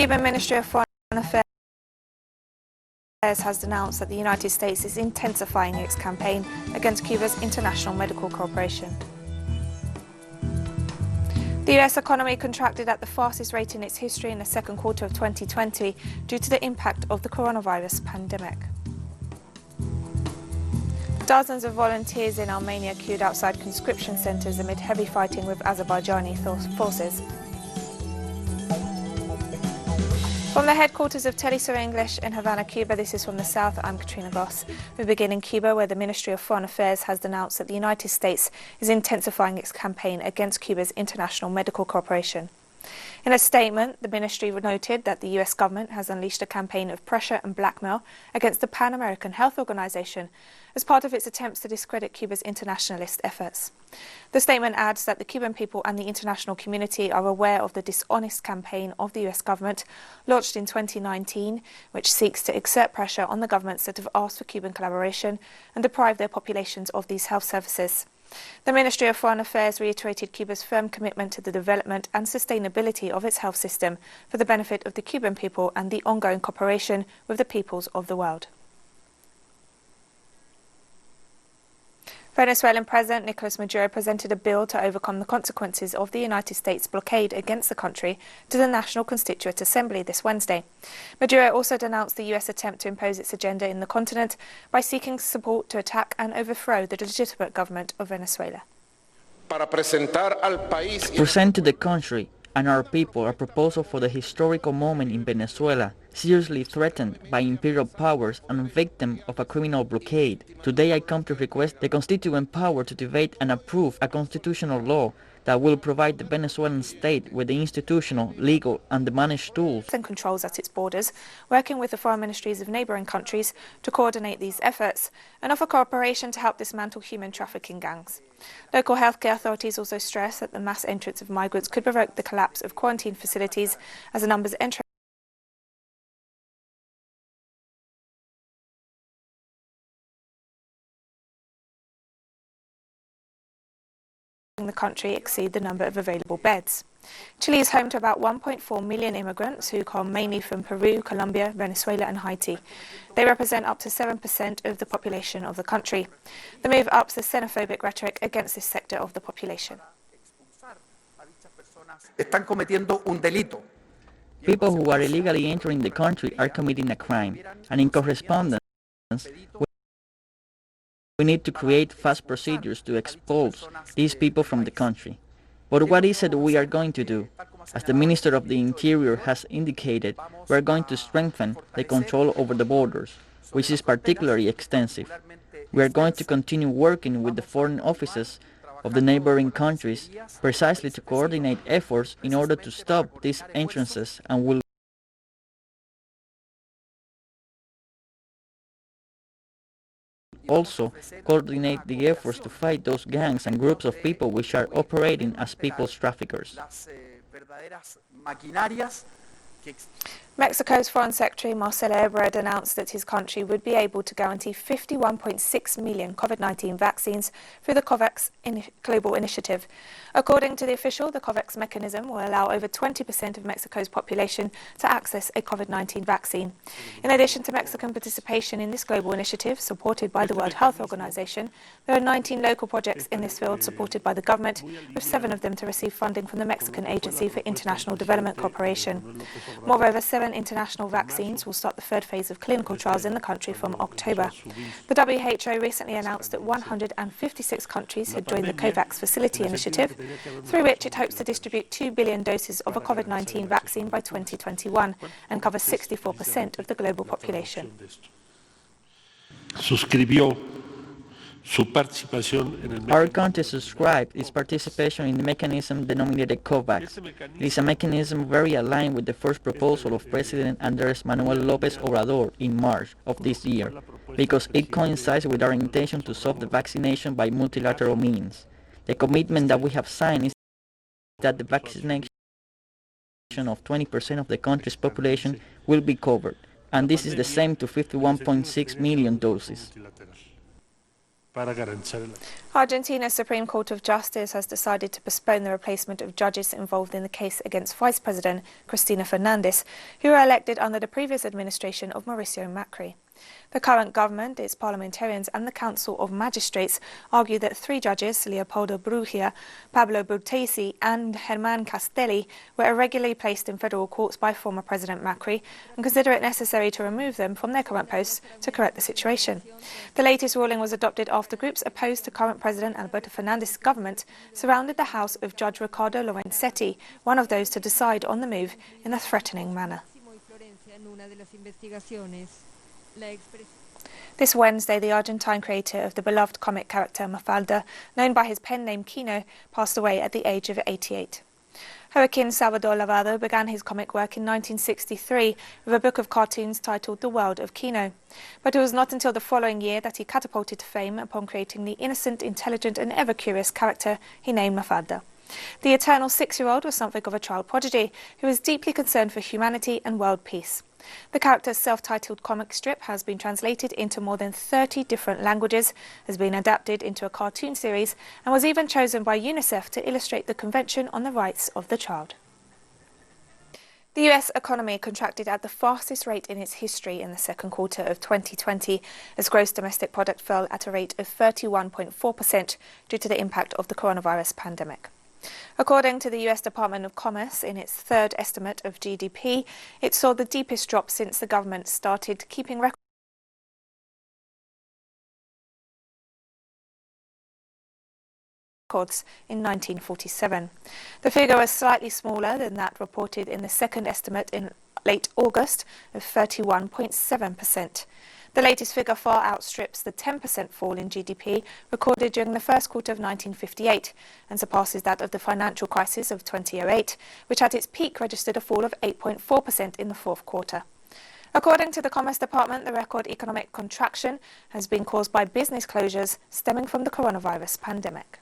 Cuban Ministry of Foreign Affairs has announced that the United States is intensifying its campaign against Cuba's international medical cooperation. The US economy contracted at the fastest rate in its history in the second quarter of 2020 due to the impact of the coronavirus pandemic. Dozens of volunteers in Armenia queued outside conscription centres amid heavy fighting with Azerbaijani forces. From the headquarters of TeleSUR English in Havana, Cuba, this is From the South, I'm Katrina Goss. We begin in Cuba, where the Ministry of Foreign Affairs has announced that the United States is intensifying its campaign against Cuba's international medical cooperation. In a statement, the ministry noted that the US government has unleashed a campaign of pressure and blackmail against the Pan-American Health Organization as part of its attempts to discredit Cuba's internationalist efforts. The statement adds that the Cuban people and the international community are aware of the dishonest campaign of the US government launched in 2019, which seeks to exert pressure on the governments that have asked for Cuban collaboration and deprive their populations of these health services. The Ministry of Foreign Affairs reiterated Cuba's firm commitment to the development and sustainability of its health system for the benefit of the Cuban people and the ongoing cooperation with the peoples of the world. Venezuelan President Nicolas Maduro presented a bill to overcome the consequences of the United States blockade against the country to the National Constituent Assembly this Wednesday. Maduro also denounced the US attempt to impose its agenda in the continent by seeking support to attack and overthrow the legitimate government of Venezuela. Present to the country and our people a proposal for the historical moment in Venezuela, seriously threatened by imperial powers and victim of a criminal blockade. Today I come to request the constituent power to debate and approve a constitutional law that will provide the Venezuelan state with the institutional, legal and the managed tools and controls at its borders, working with the foreign ministries of neighbouring countries to coordinate these efforts and offer cooperation to help dismantle human trafficking gangs. Local healthcare authorities also stress that the mass entrance of migrants could provoke the collapse of quarantine facilities as the numbers enter the country exceed the number of available beds. Chile is home to about 1.4 million immigrants who come mainly from Peru, Colombia, Venezuela and Haiti. They represent up to 7% of the population of the country. The move ups the xenophobic rhetoric against this sector of the population. People who are illegally entering the country are committing a crime, and in correspondence, we need to create fast procedures to expulse these people from the country. But what is it we are going to do? As the Minister of the Interior has indicated, we are going to strengthen the control over the borders, which is particularly extensive. We are going to continue working with the foreign offices of the neighboring countries precisely to coordinate efforts in order to stop these entrances, and will also coordinate the efforts to fight those gangs and groups of people which are operating as people's traffickers. Mexico's Foreign Secretary Marcelo Ebrard announced that his country would be able to guarantee 51.6 million COVID-19 vaccines through the COVAX global initiative. According to the official, the COVAX mechanism will allow over 20% of Mexico's population to access a COVID-19 vaccine. In addition to Mexican participation in this global initiative, supported by the World Health Organization, there are 19 local projects in this field supported by the government, with 7 of them to receive funding from the Mexican Agency for International Development Cooperation. Moreover, 7 international vaccines will start the third phase of clinical trials in the country from October. The WHO recently announced that 156 countries had joined the COVAX facility initiative, through which it hopes to distribute 2 billion doses of a COVID-19 vaccine by 2021 and cover 64% of the global population. Our country subscribed its participation in the mechanism denominated COVAX. It is a mechanism very aligned with the first proposal of President Andrés Manuel López Obrador in March of this year, because it coincides with our intention to solve the vaccination by multilateral means. The commitment that we have signed is that the vaccination of 20% of the country's population will be covered, and this is the same to 51.6 million doses. Argentina's Supreme Court of Justice has decided to postpone the replacement of judges involved in the case against Vice President Cristina Fernández, who were elected under the previous administration of Mauricio Macri. The current government, its parliamentarians and the Council of Magistrates argue that three judges, Leopoldo Brugia, Pablo Butesi and Germán Castelli, were irregularly placed in federal courts by former President Macri and consider it necessary to remove them from their current posts to correct the situation. The latest ruling was adopted after groups opposed to current President Alberto Fernández's government surrounded the house of Judge Ricardo Lorenzetti, one of those to decide on the move in a threatening manner. This Wednesday, the Argentine creator of the beloved comic character Mafalda, known by his pen name Quino, passed away at the age of 88. Joaquin Salvador Lavado began his comic work in 1963 with a book of cartoons titled The World of Quino. But it was not until the following year that he catapulted to fame upon creating the innocent, intelligent and ever-curious character he named Mafalda. The eternal 6-year-old was something of a child prodigy who was deeply concerned for humanity and world peace. The character's self-titled comic strip has been translated into more than 30 different languages, has been adapted into a cartoon series, and was even chosen by UNICEF to illustrate the Convention on the Rights of the Child. The US economy contracted at the fastest rate in its history in the second quarter of 2020, as gross domestic product fell at a rate of 31.4% due to the impact of the coronavirus pandemic. According to the US Department of Commerce, in its third estimate of GDP, it saw the deepest drop since the government started keeping records in 1947. The figure was slightly smaller than that reported in the second estimate in late August of 31.7%. The latest figure far outstrips the 10% fall in GDP recorded during the first quarter of 1958 and surpasses that of the financial crisis of 2008, which at its peak registered a fall of 8.4% in the fourth quarter. According to the Commerce Department, the record economic contraction has been caused by business closures stemming from the coronavirus pandemic.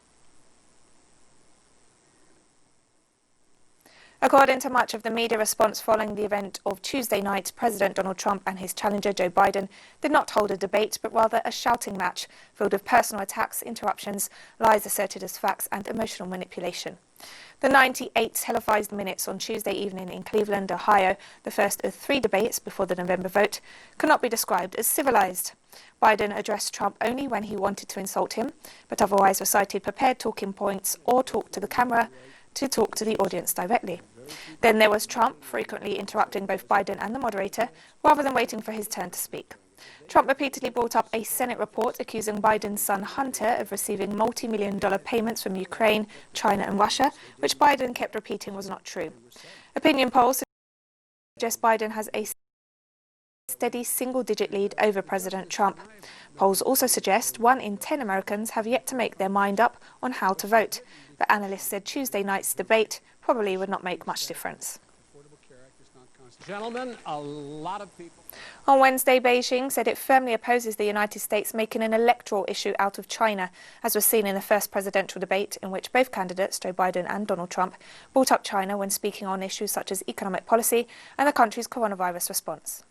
According to much of the media response following the event of Tuesday night, President Donald Trump and his challenger Joe Biden did not hold a debate, but rather a shouting match filled with personal attacks, interruptions, lies asserted as facts, and emotional manipulation. The 98 televised minutes on Tuesday evening in Cleveland, Ohio, the first of 3 debates before the November vote, could not be described as civilized. Biden addressed Trump only when he wanted to insult him, but otherwise recited prepared talking points or talked to the camera to talk to the audience directly. Then there was Trump, frequently interrupting both Biden and the moderator, rather than waiting for his turn to speak. Trump repeatedly brought up a Senate report accusing Biden's son Hunter of receiving multi-million-dollar payments from Ukraine, China and Russia, which Biden kept repeating was not true. Opinion polls suggest Biden has a steady single-digit lead over President Trump. Polls also suggest 1 in 10 Americans have yet to make their mind up on how to vote, but analysts said Tuesday night's debate probably would not make much difference. Gentlemen, a lot of people. On Wednesday, Beijing said it firmly opposes the United States making an electoral issue out of China, as was seen in the first presidential debate in which both candidates, Joe Biden and Donald Trump, brought up China when speaking on issues such as economic policy and the country's coronavirus response.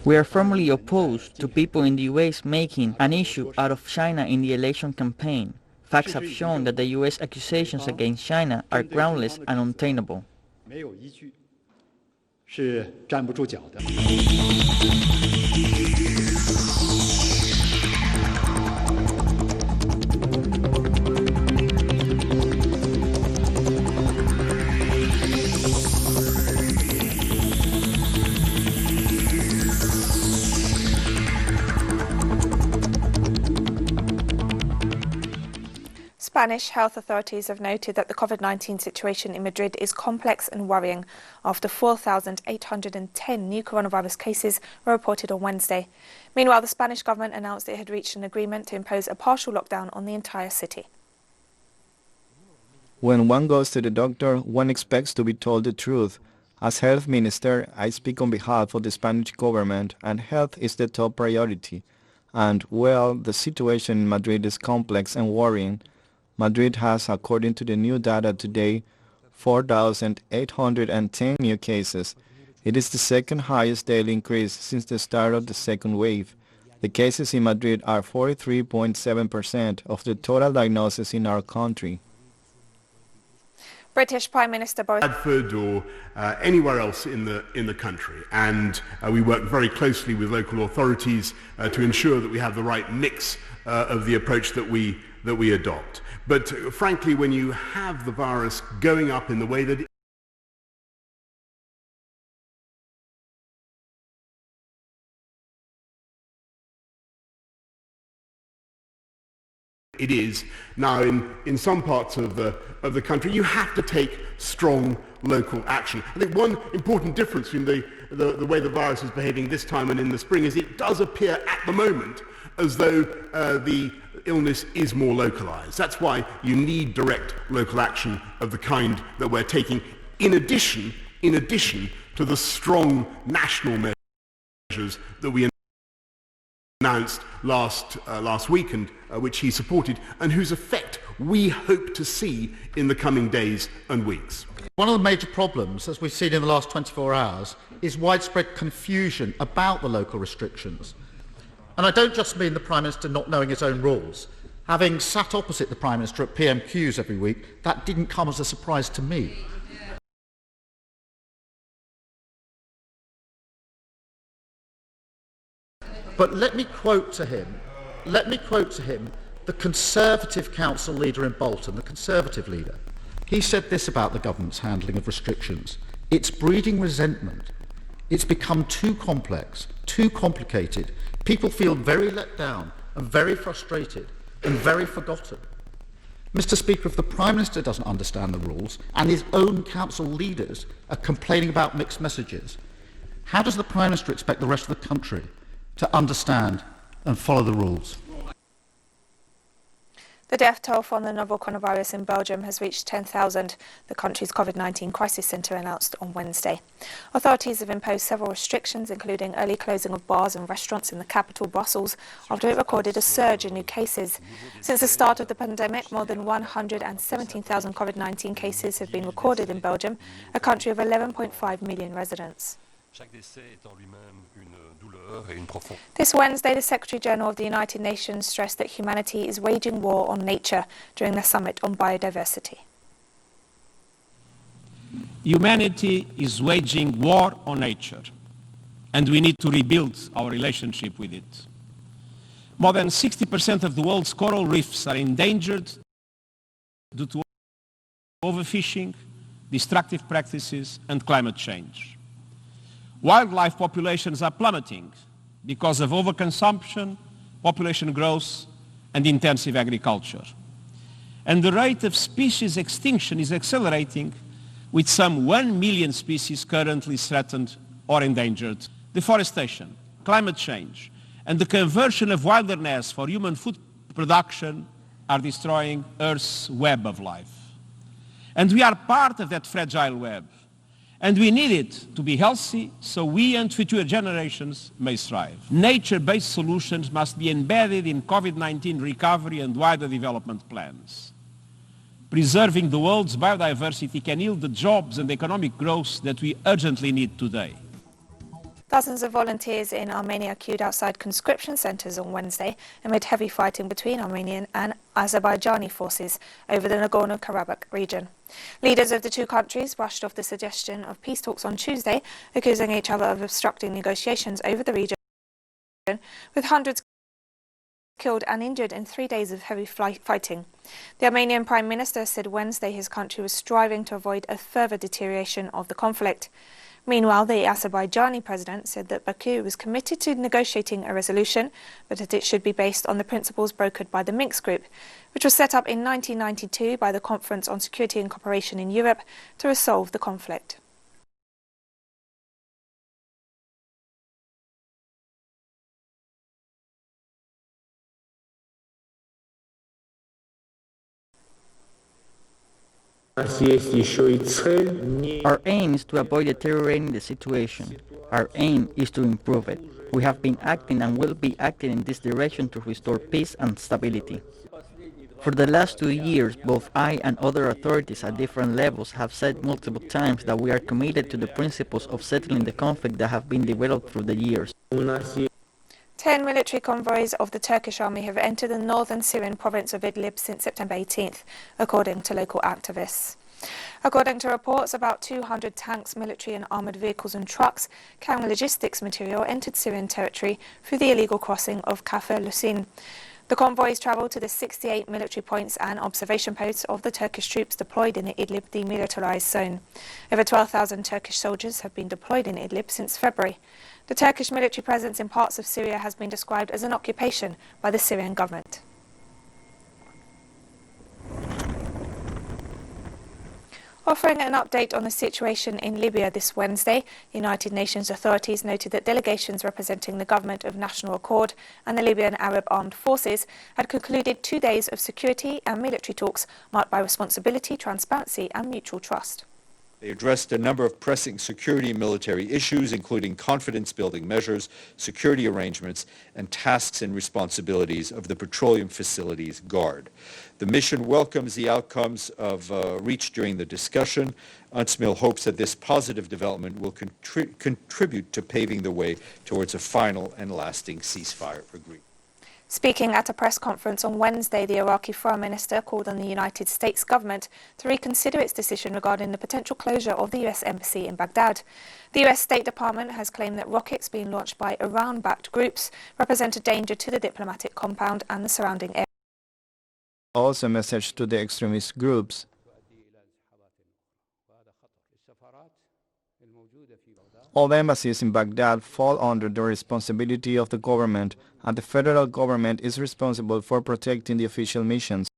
We are firmly opposed to people in the US making an issue out of China in the election campaign. Facts have shown that the US accusations against China are groundless and untenable. Spanish health authorities have noted that the COVID-19 situation in Madrid is complex and worrying after 4,810 new coronavirus cases were reported on Wednesday. Meanwhile, the Spanish government announced it had reached an agreement to impose a partial lockdown on the entire city. When one goes to the doctor, one expects to be told the truth. As health minister, I speak on behalf of the Spanish government, and health is the top priority. And, well, the situation in Madrid is complex and worrying. Madrid has, according to the new data today, 4,810 new cases. It is the second highest daily increase since the start of the second wave. The cases in Madrid are 43.7% of the total diagnoses in our country. British Prime Minister Boris Bradford or anywhere else in the country, and we work very closely with local authorities to ensure that we have the right mix of the approach that we adopt. But frankly, when you have the virus going up in the way that it is now in some parts of the country, you have to take strong local action. I think one important difference between the way the virus is behaving this time and in the spring is it does appear at the moment as though the illness is more localized. That's why you need direct local action of the kind that we're taking in addition to the strong national measures that we announced last week and which he supported, and whose effect we hope to see in the coming days and weeks. One of the major problems, as we've seen in the last 24 hours, is widespread confusion about the local restrictions. And I don't just mean the Prime Minister not knowing his own rules. Having sat opposite the Prime Minister at PMQs every week, that didn't come as a surprise to me. But let me quote to him the Conservative Council leader in Bolton, the Conservative leader. He said this about the government's handling of restrictions: it's breeding resentment. It's become too complex, too complicated. People feel very let down and very frustrated and very forgotten. Mr. Speaker, if the Prime Minister doesn't understand the rules and his own council leaders are complaining about mixed messages, how does the Prime Minister expect the rest of the country to understand and follow the rules? The death toll from the novel coronavirus in Belgium has reached 10,000, the country's COVID-19 crisis centre announced on Wednesday. Authorities have imposed several restrictions, including early closing of bars and restaurants in the capital, Brussels, after it recorded a surge in new cases. Since the start of the pandemic, more than 117,000 COVID-19 cases have been recorded in Belgium, a country of 11.5 million residents. This Wednesday, the Secretary-General of the United Nations stressed that humanity is waging war on nature during the summit on biodiversity. Humanity is waging war on nature, and we need to rebuild our relationship with it. More than 60% of the world's coral reefs are endangered due to overfishing, destructive practices, and climate change. Wildlife populations are plummeting because of overconsumption, population growth, and intensive agriculture. And the rate of species extinction is accelerating, with some 1 million species currently threatened or endangered. Deforestation, climate change, and the conversion of wilderness for human food production are destroying Earth's web of life. And we are part of that fragile web. And we need it to be healthy so we and future generations may thrive. Nature-based solutions must be embedded in COVID-19 recovery and wider development plans. Preserving the world's biodiversity can yield the jobs and economic growth that we urgently need today. Dozens of volunteers in Armenia queued outside conscription centres on Wednesday amid heavy fighting between Armenian and Azerbaijani forces over the NagornoKarabakh region. Leaders of the two countries brushed off the suggestion of peace talks on Tuesday, accusing each other of obstructing negotiations over the region, with hundreds killed and injured in 3 days of heavy fighting. The Armenian Prime Minister said Wednesday his country was striving to avoid a further deterioration of the conflict. Meanwhile, the Azerbaijani president said that Baku was committed to negotiating a resolution, but that it should be based on the principles brokered by the Minsk Group, which was set up in 1992 by the Conference on Security and Cooperation in Europe to resolve the conflict. Our aim is to avoid deteriorating the situation. Our aim is to improve it. We have been acting and will be acting in this direction to restore peace and stability. For the last 2 years, both I and other authorities at different levels have said multiple times that we are committed to the principles of settling the conflict that have been developed through the years. 10 military convoys of the Turkish army have entered the northern Syrian province of Idlib since September 18th, according to local activists. According to reports, about 200 tanks, military and armoured vehicles and trucks carrying logistics material entered Syrian territory through the illegal crossing of Kafir Lusin. The convoys travelled to the 68 military points and observation posts of the Turkish troops deployed in the Idlib demilitarised zone. Over 12,000 Turkish soldiers have been deployed in Idlib since February. The Turkish military presence in parts of Syria has been described as an occupation by the Syrian government. Offering an update on the situation in Libya this Wednesday, United Nations authorities noted that delegations representing the government of national accord and the Libyan Arab Armed Forces had concluded 2 days of security and military talks marked by responsibility, transparency and mutual trust. They addressed a number of pressing security and military issues, including confidence-building measures, security arrangements, and tasks and responsibilities of the Petroleum Facilities Guard. The mission welcomes the outcomes reached during the discussion. UNSMIL hopes that this positive development will contribute to paving the way towards a final and lasting ceasefire agreement. Speaking at a press conference on Wednesday, the Iraqi Foreign Minister called on the United States government to reconsider its decision regarding the potential closure of the US embassy in Baghdad. The US State Department has claimed that rockets being launched by Iran-backed groups represent a danger to the diplomatic compound and the surrounding area. Also a message to the extremist groups. All embassies in Baghdad fall under the responsibility of the government, and the federal government is responsible for protecting the official missions.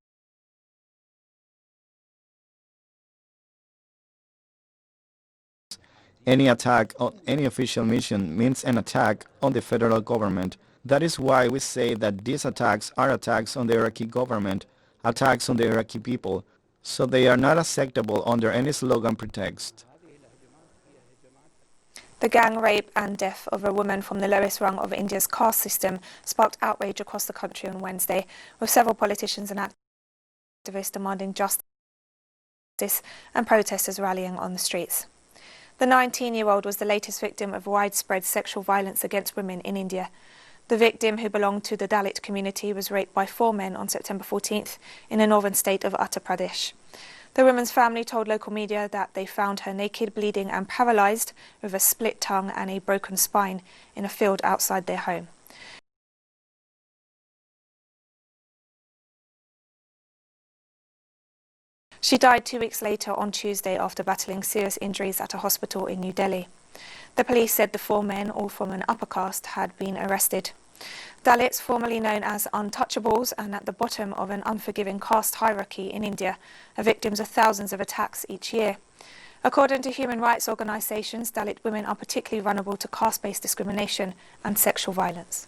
Any attack on any official mission means an attack on the federal government. That is why we say that these attacks are attacks on the Iraqi government, attacks on the Iraqi people, so they are not acceptable under any slogan pretext. The gang rape and death of a woman from the lowest rung of India's caste system sparked outrage across the country on Wednesday, with several politicians and activists demanding justice and protesters rallying on the streets. The 19-year-old was the latest victim of widespread sexual violence against women in India. The victim, who belonged to the Dalit community, was raped by 4 men on September 14th in the northern state of Uttar Pradesh. The woman's family told local media that they found her naked, bleeding and paralysed with a split tongue and a broken spine in a field outside their home. She died 2 weeks later on Tuesday after battling serious injuries at a hospital in New Delhi. The police said the 4 men, all from an upper caste, had been arrested. Dalits, formerly known as untouchables and at the bottom of an unforgiving caste hierarchy in India, are victims of thousands of attacks each year. According to human rights organisations, Dalit women are particularly vulnerable to caste-based discrimination and sexual violence.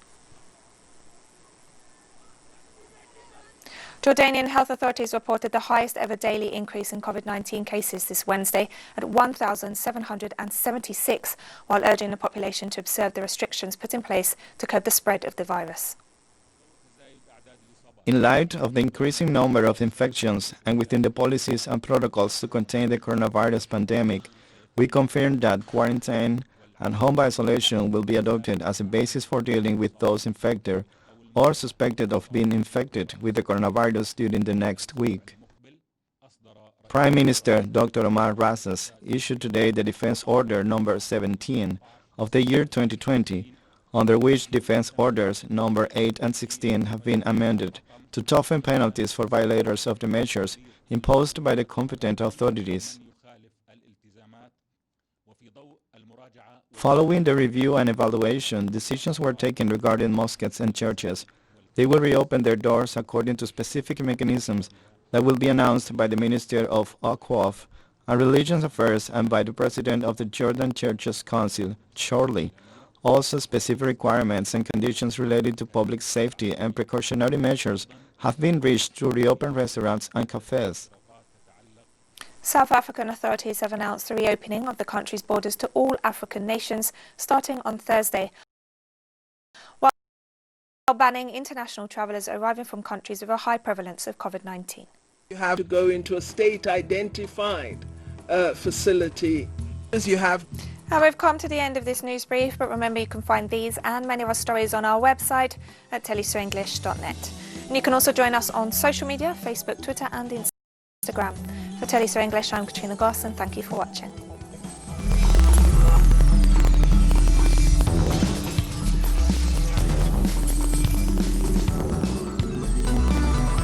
Jordanian health authorities reported the highest ever daily increase in COVID-19 cases this Wednesday at 1,776, while urging the population to observe the restrictions put in place to curb the spread of the virus. In light of the increasing number of infections and within the policies and protocols to contain the coronavirus pandemic, we confirm that quarantine and home isolation will be adopted as a basis for dealing with those infected or suspected of being infected with the coronavirus during the next week. Prime Minister Dr. Omar Razas issued today the Defense Order number 17 of the year 2020, under which Defense Orders number 8 and 16 have been amended to toughen penalties for violators of the measures imposed by the competent authorities. Following the review and evaluation, decisions were taken regarding mosques and churches. They will reopen their doors according to specific mechanisms that will be announced by the Minister of Awqaf and Religious Affairs and by the President of the Jordan Churches Council shortly. Also, specific requirements and conditions related to public safety and precautionary measures have been reached to reopen restaurants and cafes. South African authorities have announced the reopening of the country's borders to all African nations starting on Thursday, while banning international travellers arriving from countries with a high prevalence of COVID-19. You have to go into a state-identified facility. You have Now we've come to the end of this news brief, but remember you can find these and many of our stories on our website at telesurenglish.net. And you can also join us on social media, Facebook, Twitter and Instagram. For TeleSUR English, I'm Katrina Goss and thank you for watching.